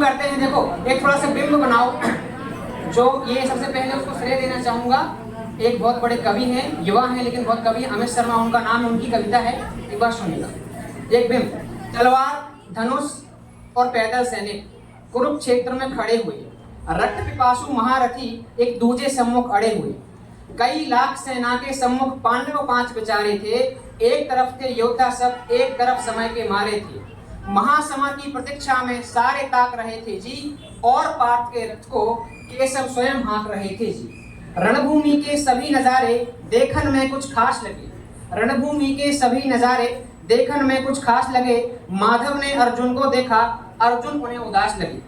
करते हैं। देखो एक थोड़ा सा बिंब बनाओ। जो ये सबसे पहले उसको श्रेय देना चाहूंगा, एक बहुत बड़े कवि हैं, युवा हैं लेकिन बहुत कवि, अमित शर्मा उनका नाम है, उनकी कविता है, एक बार सुनिएगा। एक बिंब, तलवार, धनुष और पैदल सैनिक कुरुक्षेत्र में खड़े हुए, रक्त पिपासु महारथी एक दूजे सम्मुख अड़े हुए, कई लाख सेना के सम्मुख पांडव 5 बेचारे थे, एक तरफ थे योद्धा सब, एक तरफ समय के मारे थे, महासमर की प्रतीक्षा में सारे ताक रहे थे जी, और पार्थ के रथ को केशव स्वयं हाँक रहे थे जी। रणभूमि के सभी नजारे देखन में कुछ खास लगे, रणभूमि के सभी नजारे देखन में कुछ खास लगे, माधव ने अर्जुन को देखा, अर्जुन उन्हें उदास लगे।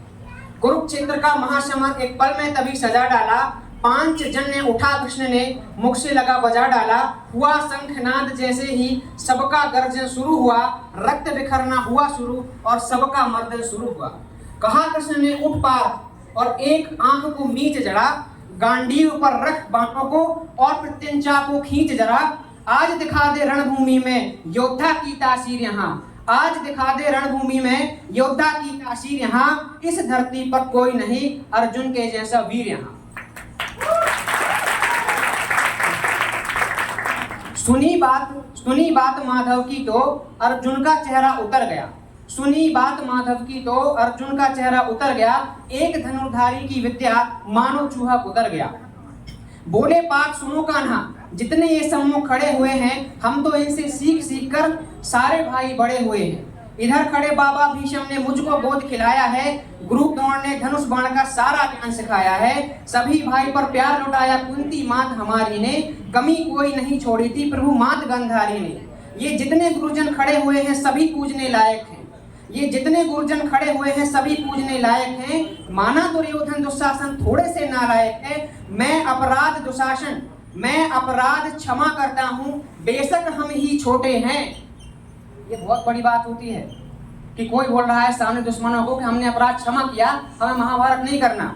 कुरुक्षेत्र का महासमर एक पल में तभी सजा डाला, 5 जन उठा कृष्ण ने मुख से लगा बजा डाला, हुआ शंखनाद जैसे ही सबका गर्जन शुरू हुआ, रक्त बिखरना हुआ शुरू और सबका मर्दन शुरू हुआ। कहा कृष्ण ने उठ पार और एक आंख को मीच जड़ा, गांडीव पर रख बाणों को और प्रत्यंचा को खींच जरा, आज दिखा दे रणभूमि में योद्धा की तासीर यहाँ, आज दिखा दे रणभूमि में योद्धा की तासीर यहाँ, इस धरती पर कोई नहीं अर्जुन के जैसा वीर यहाँ। सुनी बात माधव की तो अर्जुन का चेहरा उतर गया, सुनी बात माधव की तो अर्जुन का चेहरा उतर गया, एक धनुर्धारी की विद्या मानो चूहा उतर गया। बोले पार्थ सुनो कान्हा, जितने ये सम्मुख खड़े हुए हैं हम तो इनसे सीख सीख कर सारे भाई बड़े हुए हैं। इधर खड़े बाबा भीष्म ने मुझको गोद खिलाया है, गुरु द्रोण ने धनुष बाण का सारा ज्ञान सिखाया है, सभी भाई पर प्यार लुटाया कुंती मात हमारी ने, कमी कोई नहीं छोड़ी थी प्रभु मात गंधारी ने। ये जितने गुरुजन खड़े हुए हैं सभी पूजने लायक हैं, ये जितने गुरुजन खड़े हुए हैं सभी पूजने लायक हैं। माना दुर्योधन दुशासन थोड़े से नालायक है, मैं अपराध दुशासन मैं अपराध क्षमा करता हूँ, बेशक हम ही छोटे हैं। ये बहुत बड़ी बात होती है कि कोई बोल रहा है सामने दुश्मनों को कि हमने अपराध क्षमा किया, हमें महाभारत नहीं करना।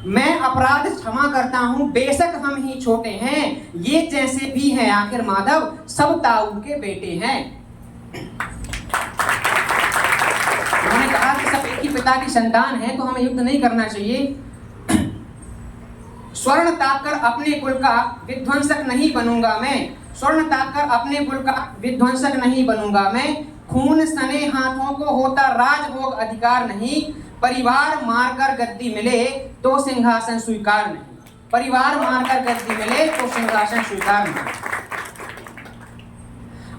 मैं अपराध क्षमा करता हूँ, बेशक हम ही छोटे हैं, ये जैसे भी हैं आखिर माधव सब ताऊ के बेटे हैं। उन्होंने कहा कि सब एक ही पिता की संतान है तो हमें युद्ध नहीं करना चाहिए। स्वर्ण ताककर अपने कुल का विध्वंसक नहीं बनूंगा मैं, स्वर्ण ताककर अपने कुल का विध्वंसक नहीं बनूंगा मैं, खून सने हाथों को होता राजभोग अधिकार नहीं, परिवार मारकर गद्दी मिले तो सिंहासन स्वीकार नहीं, परिवार मारकर गद्दी मिले तो सिंहासन स्वीकार नहीं।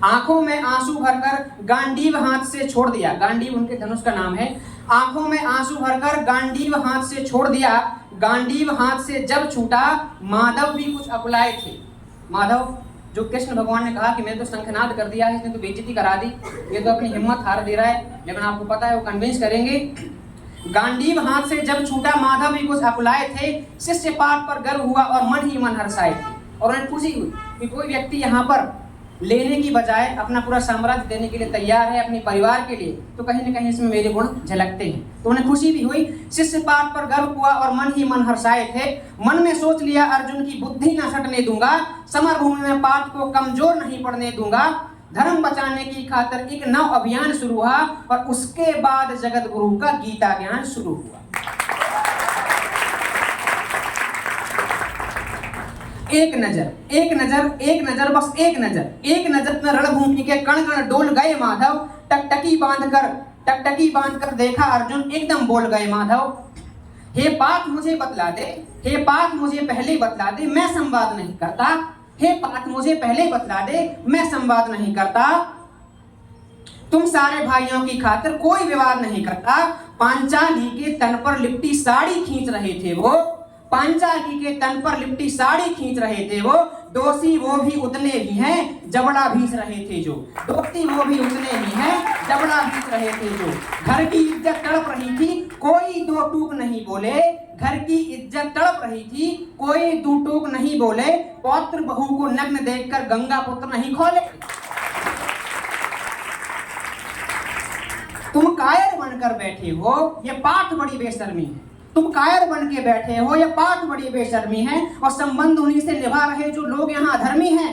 आंखों में आंसू भरकर गांडीव हाथ से छोड़ दिया, गांडीव उनके धनुष का नाम है, आंखों में आंसू भरकर गांडीव हाथ से छोड़ दिया, गांडीव हाथ से जब छूटा माधव भी कुछ अकुलाए थे। माधव जो कृष्ण भगवान ने कहा कि मैंने तो शंखनाद कर दिया है, इसने तो बेइज्जती करा दी, ये तो अपनी हिम्मत हार दे रहा है, लेकिन आपको पता है वो कन्विंस करेंगे। गांडीव हाथ से जब छूटा माधव भी कुछ अकुलाए थे, शिष्य पाठ पर गर्व हुआ और मन ही मन हर्षाए थे। और उन्हें खुशी हुई कि कोई व्यक्ति यहाँ पर लेने की बजाय अपना पूरा साम्राज्य देने के लिए तैयार है अपने परिवार के लिए, तो कहीं न कहीं इसमें मेरे गुण झलकते हैं। तो उन्हें खुशी भी हुई, शिष्य पाठ पर गर्व हुआ और मन ही मन हर्षाए थे। मन में सोच लिया अर्जुन की बुद्धि न सटने दूंगा, समर भूमि में पाठ को कमजोर नहीं पड़ने दूंगा। धर्म बचाने की खातिर एक नव अभियान शुरू हुआ और उसके बाद जगत गुरु का गीता ज्ञान शुरू हुआ। एक नजर बस एक नजर में रणभूमि के कण कण डोल गए माधव, टकटकी बांधकर देखा अर्जुन एकदम बोल गए माधव। हे पार्थ मुझे बतला दे, हे पार्थ मुझे पहले बतला दे, मैं संवाद नहीं करता, हे पार्थ मुझे पहले बतला दे, मैं संवाद नहीं करता। तुम सारे भाइयों की खातिर कोई विवाद नहीं करता। पांचाली के तन पर लिपटी साड़ी खींच रहे थे वो, पांचाली के तन पर लिपटी साड़ी खींच रहे थे वो, दोषी वो भी उतने ही हैं जबड़ा भींच रहे थे जो, दोषी वो भी उतने ही हैं जबड़ा भींच रहे थे जो। घर की इज्जत तड़प रही थी कोई दो टूक नहीं बोले, घर की इज्जत तड़प रही थी कोई दो टूक नहीं बोले, पौत्र बहू को नग्न देखकर गंगा पुत्र नहीं खोले। तुम कायर बनकर बैठे हो, ये पाठ बड़ी बेशर्मी है, तुम कायर बन के बैठे हो, यह पाठ बड़ी बेशर्मी है, और संबंध उन्हीं से निभा रहे जो लोग यहाँ अधर्मी हैं।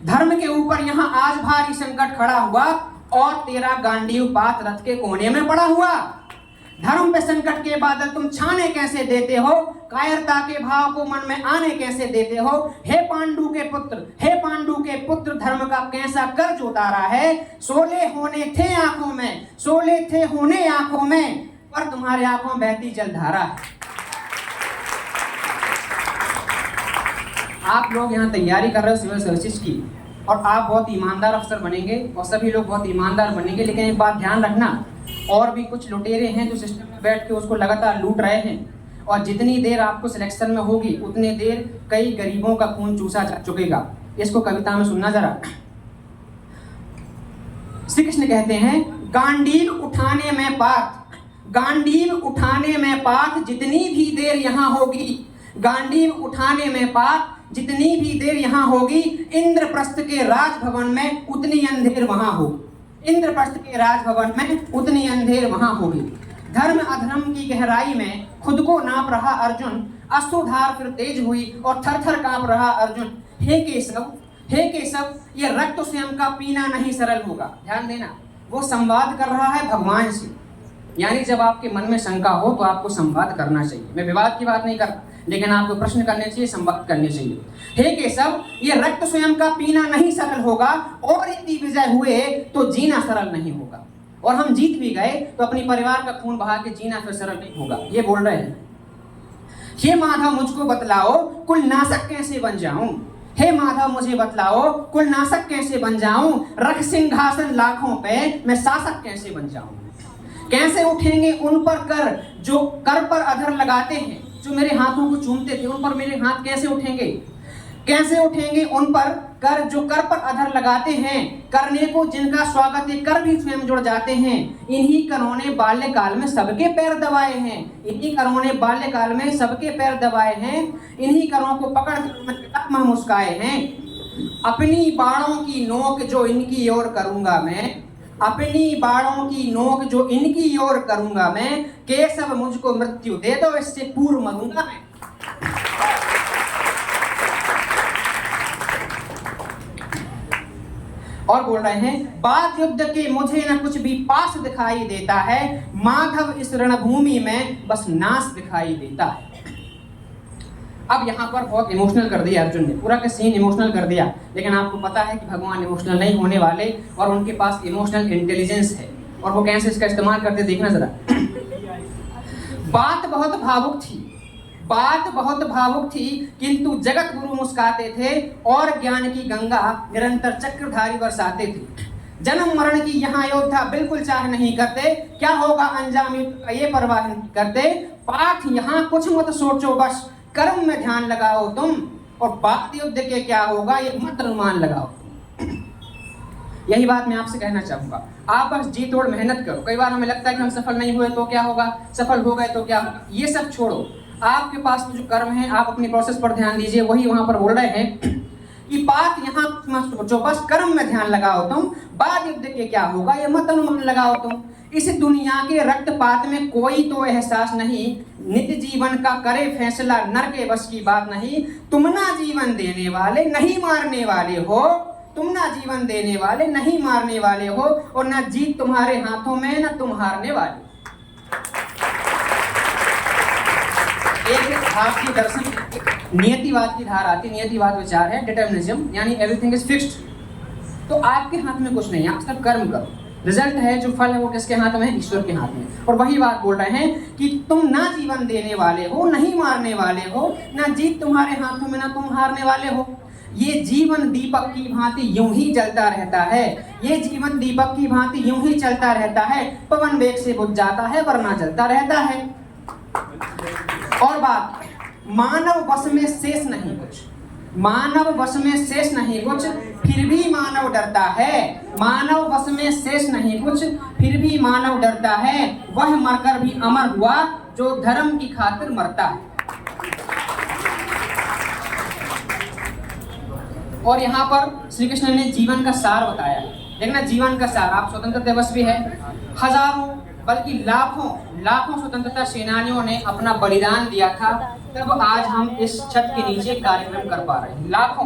धर्म के ऊपर यहाँ आज भारी संकट खड़ा हुआ और तेरा गांडीव पात रथ के कोने में पड़ा हुआ। धर्म पे संकट के बादल तुम छाने कैसे देते हो, कायरता के भाव को मन में आने कैसे देते हो। हे पांडु के पुत्र धर्म का कैसा कर्ज उतारा है। सोले होने थे आंखों में, सोले थे होने आंखों में, पर तुम्हारे आंखों में बहती जलधारा है। आप लोग यहाँ तैयारी कर रहे हो सिविल सर्विसेज की, और आप बहुत ईमानदार अफसर बनेंगे और सभी लोग बहुत ईमानदार बनेंगे, लेकिन एक बात ध्यान रखना, और भी कुछ लुटेरे हैं जो सिस्टम में बैठ के उसको लगातार लूट रहे हैं, और जितनी देर आपको सिलेक्शन में होगी उतनी देर कई गरीबों का खून चूसा जा चुकेगा। इसको कविता में सुनना जरा। श्री कृष्ण कहते हैं, गांडीव उठाने में पार्थ, गांडीव उठाने में पार्थ जितनी भी देर यहाँ होगी, गांडीव उठाने में पार्थ जितनी भी देर यहाँ होगी, इंद्रप्रस्थ के राजभवन में उतनी अंधेर वहां होगी, इंद्रप्रस्थ के राजभवन में उतनी अंधेर वहां होगी। धर्म अधर्म की गहराई में खुद को नाप रहा अर्जुन, अश्रुधार फिर तेज हुई और थर थर कांप रहा अर्जुन। हे केशव, ये रक्त स्वयं का पीना नहीं सरल होगा। ध्यान देना, वो संवाद कर रहा है भगवान से, यानी जब आपके मन में शंका हो तो आपको संवाद करना चाहिए। मैं विवाद की बात नहीं करता, लेकिन आपको प्रश्न करने चाहिए, संवाद करने चाहिए। हे केशव, ये रक्त स्वयं का पीना नहीं सरल होगा, और यदि विजय हुए तो जीना सरल नहीं होगा, और हम जीत भी गए तो अपनी परिवार का खून बहा के जीना फिर सरल नहीं होगा। ये बोल रहे हैं। हे माधव मुझको बतलाओ, कुल नाशक कैसे बन जाऊं। हे माधव मुझे बतलाओ, कुल नाशक कैसे बन जाऊं। रख सिंहासन लाखों पे, मैं शासक कैसे बन जाऊं। कैसे उठेंगे उन पर कर जो कर पर अधर लगाते हैं, जो मेरे हाथों को चूमते थे उन पर मेरे हाथ कैसे उठेंगे। कैसे उठेंगे उन पर कर जो कर पर अधर लगाते हैं, करने को जिनका स्वागत है कर भी स्वयं जुड़ जाते हैं। इन्हीं करों ने बाल्यकाल में सबके पैर दबाए हैं, इन्हीं करों ने बाल्यकाल में सबके पैर दबाए हैं। इन्हीं करों को पकड़ कर मुस्काए हैं। अपनी बाणों की नोक जो इनकी ओर करूंगा मैं, अपनी बाणों की नोक जो इनकी ओर करूंगा मैं। केशव मुझको मृत्यु दे दो, इससे पूर्व मरूंगा मैं। और बोल रहे हैं, बाद युद्ध के मुझे न कुछ भी पास दिखाई देता है, माधव इस रणभूमि में बस नाश दिखाई देता है। अब यहाँ पर बहुत इमोशनल कर दिया अर्जुन ने, पूरा का सीन इमोशनल कर दिया, लेकिन आपको पता है कि भगवान इमोशनल नहीं होने वाले, और उनके पास इमोशनल इंटेलिजेंस है, और वो कैसे इसका इस्तेमाल करते देखना जरा। बात बहुत भावुक थी, किंतु जगत गुरु मुस्काते थे, और ज्ञान की गंगा निरंतर चक्रधारी बरसाते थे। जन्म मरण की यहाँ योद्धा बिल्कुल चाह नहीं करते, क्या होगा अंजाम ये परवाह नहीं करते। पाठ यहाँ कुछ मत सोचो, बस कर्म में ध्यान लगाओ तुम, और बात युद्ध के क्या होगा ये मत अनुमान लगाओ। यही बात मैं आपसे कहना चाहूंगा, आप बस जी तोड़ मेहनत करो। कई बार हमें लगता है कि हम सफल नहीं हुए तो क्या होगा, सफल हो गए तो क्या होगा, ये सब छोड़ो। आपके पास जो कर्म है आप अपनी प्रोसेस पर ध्यान दीजिए। वही वहां पर बोल रहे हैं कि बात यहाँ मत सोचो, बस कर्म में ध्यान लगाओ तुम, बाद युद्ध के क्या होगा ये मत अनुमान लगाओ तुम। इस दुनिया के रक्तपात में कोई तो एहसास नहीं, नित्य जीवन का करे फैसला नर के बस की बात नहीं। तुम ना जीवन देने वाले नहीं मारने वाले हो, तुम ना जीवन देने वाले नहीं मारने वाले हो, और ना जीत तुम्हारे हाथों में ना तुम हारने वाले। एक भारतीय दर्शन नियतिवाद की धारा आती, नियतिवाद विचार है, डिटर्मिनिज्म, यानी एवरीथिंग इज फिक्स्ड। तो आपके हाथ में कुछ नहीं है, आप सब कर्म करो, रिजल्ट है जो फल है वो किसके हाथ में है, ईश्वर के हाथ में। और वही बात बोल रहे हैं कि तुम ना जीवन देने वाले हो नहीं मारने वाले हो, ना जीत तुम्हारे हाथों में ना तुम हारने वाले हो। ये जीवन दीपक की भांति यूं ही जलता रहता है, ये जीवन दीपक की भांति यूं ही चलता रहता है, पवन वेग से बुझ जाता है वरना जलता रहता है। और बात, मानव वश में शेष नहीं कुछ, मानव वश में शेष नहीं कुछ, फिर भी मानव डरता है। मानव वश में शेष नहीं कुछ, फिर भी मानव डरता है। वह मरकर भी अमर हुआ जो धर्म की खातिर मरता है। और यहाँ पर श्री कृष्ण ने जीवन का सार बताया। देखना जीवन का सार, आप स्वतंत्र दिवस भी है, हजारों बल्कि लाखों स्वतंत्रता सेनानियों ने अपना बलिदान दिया था, तब आज हम इस छत के नीचे कार्यक्रम कर पा रहे हैं। लाखों,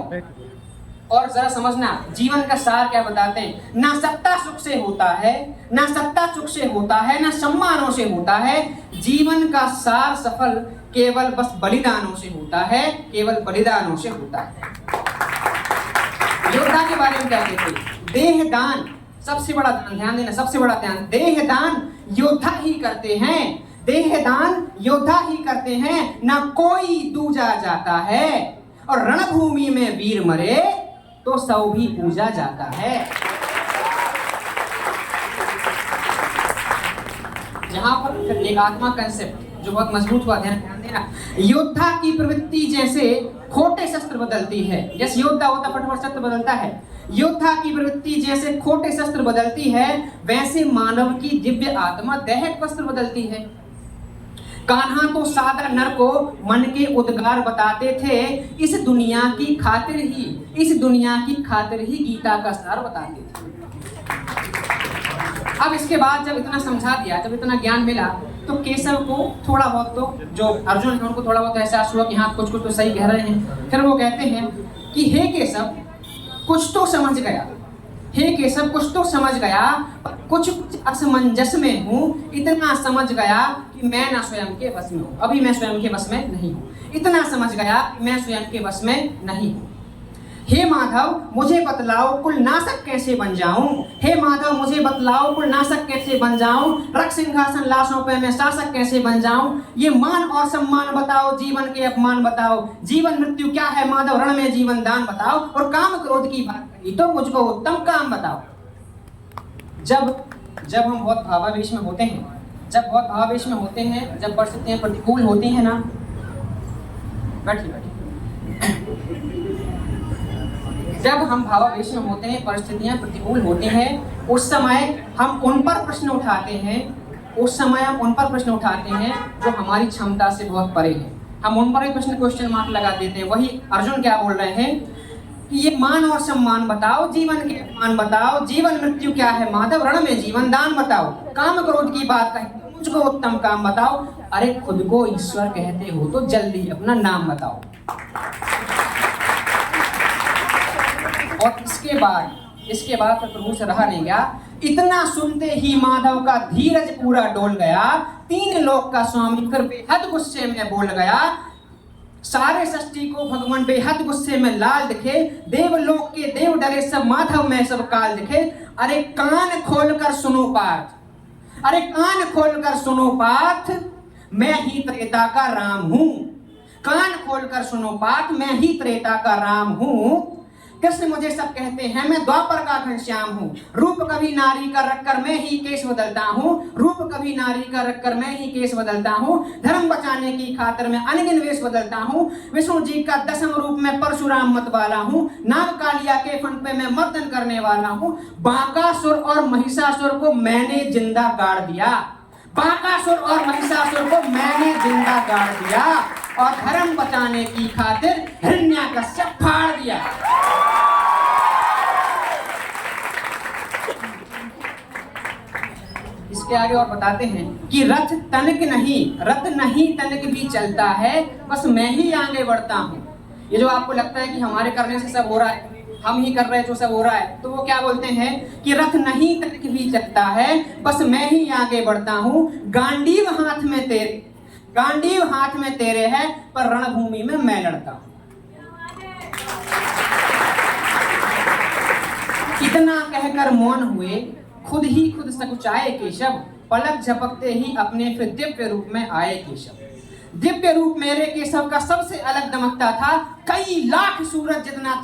और जरा समझना जीवन का सार क्या बताते हैं। ना सत्ता सुख से होता है, ना सत्ता सुख से होता है, ना सम्मानों से होता है। जीवन का सार सफल केवल बस बलिदानों से होता है, केवल बलिदानों से होता है। योद्धा के बारे में क्या कहते हैं? देह दान सबसे बड़ा दान, ध्यान देना, सबसे बड़ा दान देह दान योद्धा ही करते हैं। देह दान योद्धा ही करते हैं, ना कोई दूजा जाता है। और रणभूमि में वीर मरे तो सौ भी पूजा जाता है। जहां पर एकात्मा कंसेप्ट जो बहुत मजबूत हुआ, ध्यान देना। योद्धा की प्रवृत्ति जैसे खोटे शस्त्र बदलती है, जैसे योद्धा होता फटाफट शस्त्र बदलता है, योद्धा की प्रवृत्ति जैसे खोटे शस्त्र बदलती है, वैसे मानव की दिव्य आत्मा दैहिक वस्त्र बदलती है। कान्हा तो सादा नर को मन के उद्गार बताते थे, इस दुनिया की खातिर ही गीता का सार बताते थे। अब इसके बाद जब इतना समझा दिया, जब इतना ज्ञान मिला, तो केशव को थोड़ा बहुत, तो जो अर्जुन है उनको थोड़ा बहुत एहसास हुआ कि हाँ कुछ तो सही कह रहे हैं। फिर वो कहते हैं कि हे केशव कुछ तो समझ गया, हे केशव कुछ तो समझ गया, कुछ असमंजस में हूँ। इतना समझ गया कि मैं ना स्वयं के वश में हूँ, अभी मैं स्वयं के वश में नहीं हूँ। इतना समझ गया कि मैं स्वयं के वश में नहीं हूँ। हे माधव मुझे बतलाओ कुल नाशक कैसे बन जाऊं, हे माधव मुझे बतलाओ कुल नाशक कैसे बन जाऊं, रख सिंहासन लाशों पे मैं शासक कैसे बन जाऊं। ये मान और सम्मान बताओ, जीवन के अपमान बताओ, जीवन मृत्यु क्या है माधव, रण में जीवन दान बताओ। और काम क्रोध की बात कही तो मुझको उत्तम काम बताओ। जब हम बहुत भावावेश में होते हैं, जब परिस्थितियां प्रतिकूल होती हैं ना, बैठिए, जब हम भावावेश में होते हैं, परिस्थितियां प्रतिकूल होती हैं, उस समय हम उन पर प्रश्न उठाते हैं जो हमारी क्षमता से बहुत परे हैं। हम उन पर ही क्वेश्चन मार्क लगा देते हैं। वही अर्जुन क्या बोल रहे हैं कि ये मान और सम्मान बताओ, जीवन के अपमान बताओ, जीवन मृत्यु क्या है माधव, रण में जीवन दान बताओ, काम क्रोध की बात कही मुझको उत्तम काम बताओ। अरे खुद को ईश्वर कहते हो तो जल्दी अपना नाम बताओ। और इसके बाद तो प्रभु से रहा नहीं गया। इतना सुनते ही माधव का धीरज पूरा डोल गया, 3 लोक का स्वामी फिर बेहद गुस्से में बोल गया। सारे सृष्टि को भगवान बेहद गुस्से में लाल दिखे, देवलोक के देव डरे सब माधव में सब काल दिखे। अरे कान खोलकर सुनो पाठ, अरे कान खोलकर सुनो पाठ, मैं ही त्रेता का राम हूं। कान खोलकर सुनो पाठ, मैं ही त्रेता का राम हूं। कृष्ण मुझे सब कहते हैं, मैं द्वापर का घनश्याम हूँ। रूप कभी नारी का रखकर मैं ही केश बदलता हूँ, रूप कभी नारी का रखकर मैं ही केश बदलता हूँ। धर्म बचाने की खातिर मैं अनगिन वेश बदलता हूँ। विष्णु जी का 10वें रूप में परशुराम मत वाला हूँ। नाग कालिया के फन पे मैं मर्दन करने वाला हूँ। बाकासुर और महिषासुर को मैंने जिंदा गाड़ दिया, बाकासुर और महिषासुर को मैंने जिंदा गाड़ दिया। और धर्म बचाने की खातिर हिरण्याकश्यप फाड़ दिया। इसके आगे और बताते हैं कि रथ नहीं तनक भी चलता है, बस मैं ही आगे बढ़ता हूँ। ये जो आपको लगता है कि हमारे करने से सब हो रहा है, हम ही कर रहे हैं तो सब हो रहा है, तो वो क्या बोलते हैं कि रथ नहीं तनक भी चलता है, बस मैं ही आगे बढ़ता हूँ। गांडीव हाथ में तेरे है, पर रणभूमि में मैं लड़ता हूँ। इतना कहकर मौन हुए, खुद ही खुद सकुचाए केशव, पलक झपकते ही अपने फिर दिव्य रूप में आए केशव। दिव्य रूप मेरे केशव का सबसे अलग दमकता था, कई लाख सूरज जितना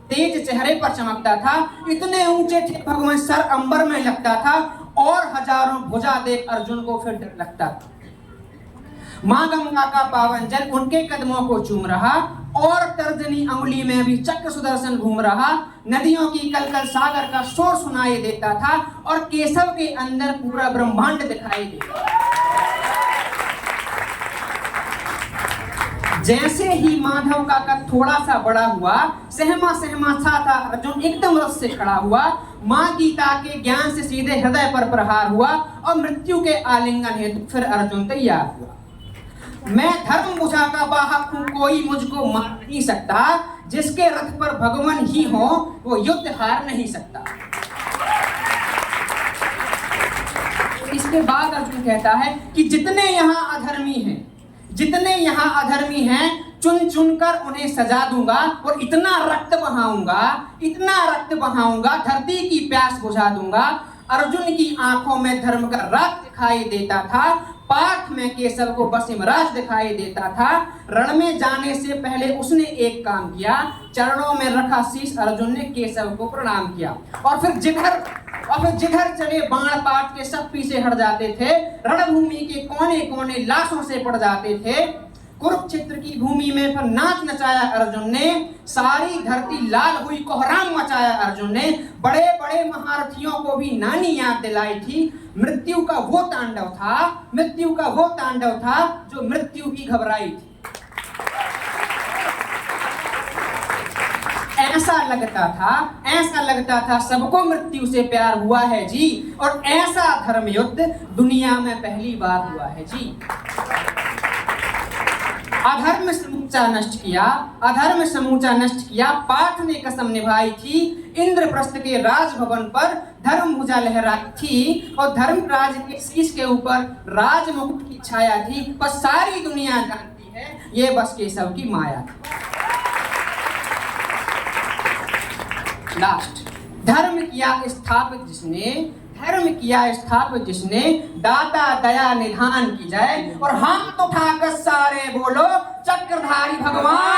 तेज चेहरे पर चमकता था। इतने ऊंचे थे भगवान, सर अंबर में लगता था, और हजारों भुजा देख अर्जुन को फिर डर लगता था। मां गंगा का पावन जल उनके कदमों को चूम रहा, और तर्जनी अंगुली में भी चक्र सुदर्शन घूम रहा। नदियों की कलकल सागर का शोर सुनाई देता था, और केशव के अंदर पूरा ब्रह्मांड दिखाई देता। जैसे ही माधव का कद थोड़ा सा बड़ा हुआ, सहमा सा था अर्जुन एकदम रस से खड़ा हुआ। मां गीता के ज्ञान से सीधे हृदय पर प्रहार हुआ, और मृत्यु के आलिंगन हेतु फिर अर्जुन तैयार हुआ। मैं धर्म बुझा का वाहक हूं, कोई मुझको मार नहीं सकता। जिसके रथ पर भगवान ही हो वो युद्ध हार नहीं सकता। इसके बाद अर्जुन कहता है कि जितने यहाँ अधर्मी हैं चुन चुन कर उन्हें सजा दूंगा और इतना रक्त बहाऊंगा धरती की प्यास बुझा दूंगा। अर्जुन की आंखों में धर्म का राग दिखाई देता था, पार्थ में केशव को बसिमराज दिखाई देता था। रण में जाने से पहले उसने एक काम किया, चरणों में रखा शीश अर्जुन ने केशव को प्रणाम किया। और फिर जिधर चले बाण पाट के सब पीछे हट जाते थे, रणभूमि के कोने कोने लाशों से पड़ जाते थे। कुरुक्षेत्र की भूमि में फिर नाच नचाया अर्जुन ने, सारी धरती लाल हुई, कोहराम मचाया अर्जुन ने। बड़े बड़े महारथियों को भी नानी याद दिलाई थी। मृत्यु का वो तांडव था जो मृत्यु की घबराई थी। ऐसा लगता था सबको मृत्यु से प्यार हुआ है जी, और ऐसा धर्म युद्ध दुनिया में पहली बार हुआ है जी। अधर्म समूचा नष्ट किया, पार्थ ने कसम निभाई थी। इंद्रप्रस्थ के राजभवन पर धर्म भुजा लहराई थी और धर्मराज के शीश के ऊपर राजमुकुट की छाया थी। पर सारी दुनिया जानती है ये बस केशव की माया थी। लास्ट, धर्म किया स्थापित जिसने दाता दया निधान की जय। और हाथ उठाकर सारे बोलो चक्रधारी भगवान